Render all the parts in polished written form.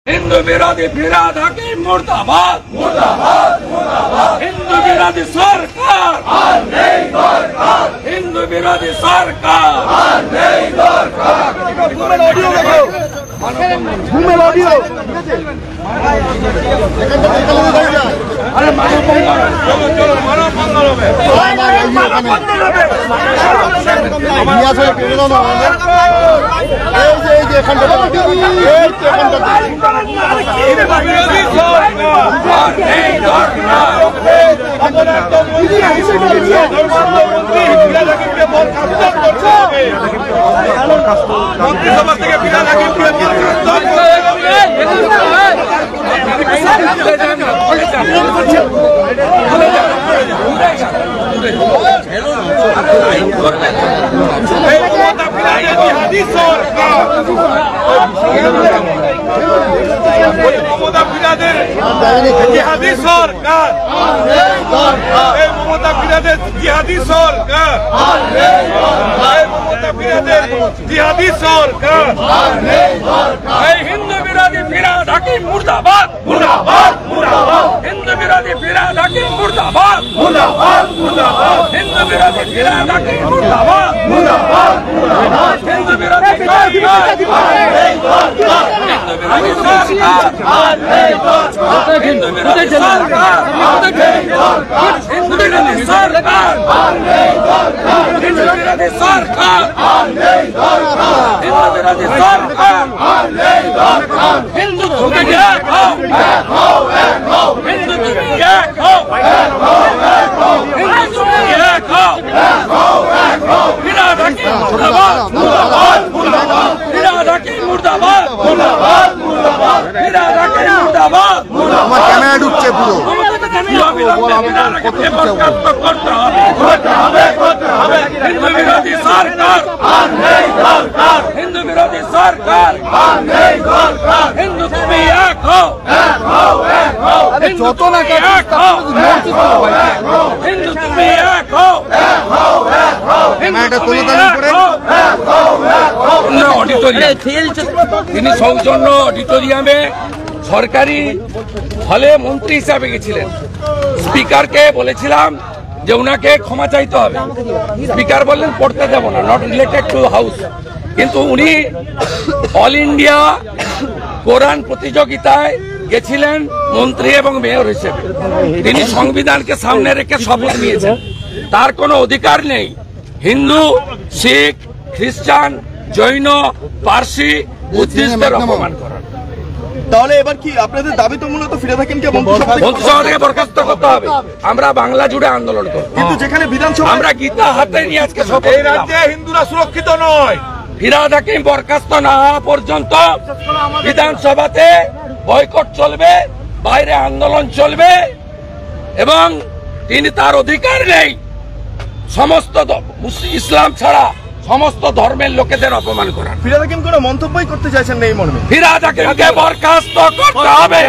हिंदू विरोधी फिराद हकीम मुर्दाबाद मुर्दाबाद मुर्दाबाद। हिंदू विरोधी सरकार हिंदू विरोधी सरकार अरे মন্ত্রিসভা থেকে ফিরাদ হাকিমকে মমতা ফিরাদের জিহাদি সরকার মমতা ফিরাদের জিহাদি সরকার মমতা ফিরাদের জিহাদি সরকার হিন্দু বিরোধী ফিরাদ হাকিম মুর্দাবাদ মুর্দাবাদ মুর্দাবাদ। হিন্দু বিরোধী ফিরাদ হাকিম মুর্দাবাদ মুর্দাবাদ মুর্দাবাদ। হিন্দু বিরোধী ফিরাদ হাকিম মুর্দাবাদ মুর্দাবাদ মুর্দাবাদ। হিন্দু বিরোধী সরকার হিন্দু বিরোধী সরকার হিন্দু বিরোধী সরকার হিন্দু বিরোধী সরকার হিন্দু বিরোধী সরকার হিন্দু তুমি এক হও হিন্দু তুমি এক হও হিন্দু তুমি এক হও ফিরাদ হাকিম মুর্দাবাদ মুর্দাবাদ মুর্দাবাদ। ফিরাদ হাকিম মুর্দাবাদ মুর্দাবাদ মুর্দাবাদ। ফিরাদ হাকিম মুর্দাবাদ মুর্দাবাদ। ক্যামেরা ঢুকছে পুরো হিন্দু বিরোধী সরকার হিন্দু বিরোধী সরকার হিন্দু তুমি এক হও যত না এক হও হিন্দু তুমি এক হও তিনি সৌজন্য অডিটোরিয়ামে সরকারি হলে মন্ত্রী হিসাবে গেছিলেন। স্পিকারকে বলেছিলাম যে উনাকে ক্ষমা চাইতে হবে। স্পিকার বললেন পড়তে দেব না, নট রিলেটেড টু হাউস। কিন্তু উনি অল ইন্ডিয়া কোরআন প্রতিযোগিতায় গেছিলেন মন্ত্রী এবং মেয়র হিসেবে। তিনি সংবিধানকে সামনে রেখে শপথ নিয়েছেন। তার কোনো অধিকার নেই হিন্দু, শিখ, খ্রিস্টান, জৈন, পার্সি, বুদ্ধিস্টদের অপমান করার। তাহলে এবার কি আপনাদের দাবি তো মূলত ফিরে থাকেন কি মন্ত্রিসভা থেকে বরখাস্ত করতে হবে। আমরা বাংলা জুড়ে আন্দোলন করব, কিন্তু যেখানে বিধানসভা আমরা গীতা হাতে নিয়ে আজকে এই রাজ্যে হিন্দুরা সুরক্ষিত নয়। ফিরাদ হাকিম বরখাস্ত না হওয়া পর্যন্ত বিধানসভাতে বয়কট চলবে, বাইরে আন্দোলন চলবে এবং তিনি তার অধিকার নেই সমস্ত ইসলাম ছাড়া সমস্ত ধর্মের লোকেদের অপমান করার। ফিরাদ হাকিম কোনো মন্তব্যই করতে চাইছেন না এই মর্মে। ফিরাদ হাকিমকে বরখাস্ত করতে হবে।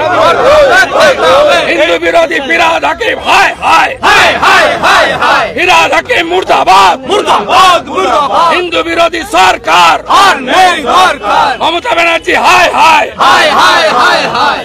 হিন্দু বিরোধী ফিরাদ হাকিম হায় হায় হায় হায় হায় হায়। ফিরাদ হাকিম মুর্দাবাদ মুর্দাবাদ মুর্দাবাদ। হিন্দু বিরোধী সরকার মমতা ব্যানার্জি হায় হায় হায় হায় হায় হায়।